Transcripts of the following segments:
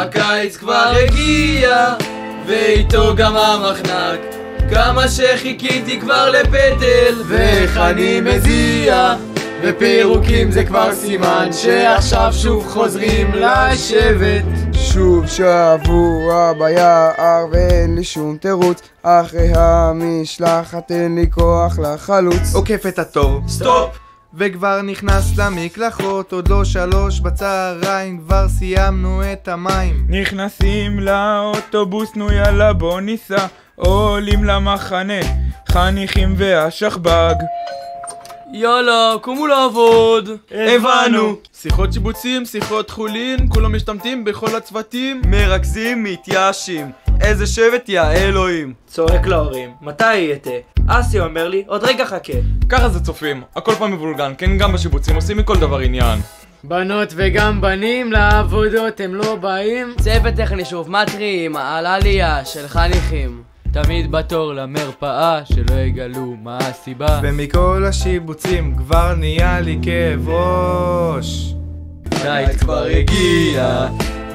הקיץ כבר הגיע, ואיתו גם המחנק. כמה שחיכיתי כבר לפטל, ואיך אני מזיע. ופירוקים זה כבר סימן שעכשיו שוב חוזרים לשבת. שוב שבוע ביער ואין לי שום תירוץ, אחרי המשלחת אין לי כוח לחלוץ. עוקף את התור, סטופ! וכבר נכנס למקלחות, עוד לא 3 בצהריים, כבר סיימנו את המים. נכנסים לאוטובוס, נו יאללה בוא ניסע, עולים למחנה, חניכים והשכב"ג. יאללה, קומו לעבוד. הבנו. שיחות שיבוצים, שיחות חולין, כולם משתמטים בכל הצוותים. מרכזים מתייאשים, איזה שבט יא אלוהים. צועק להורים, מתי יהיה תה? אסי אומר לי, עוד רגע חכה. ככה זה צופים, הכל פעם מבולגן, כן גם בשיבוצים עושים מכל דבר עניין. בנות וגם בנים לעבודות הם לא באים. צוות טכני שוב מתריעים על עלייה של חניכים, תמיד בתור למרפאה שלא יגלו מה הסיבה. ומכל השיבוצים כבר נהיה לי כאב ראש. קיץ כבר הגיע,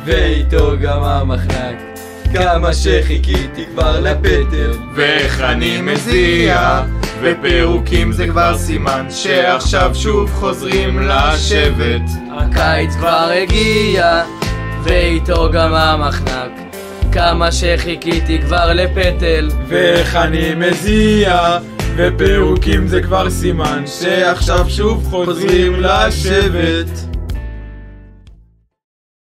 ואיתו גם המחנק. כמה שחיכיתי כבר לפטל, ואיך אני מזיע. ופירוקים זה כבר סימן שעכשיו שוב חוזרים לשבת. הקיץ כבר הגיע, ואיתו גם המחנק. כמה שחיכיתי כבר לפטל, ואיך אני מזיע. ופירוקים זה כבר סימן שעכשיו שוב חוזרים לשבת.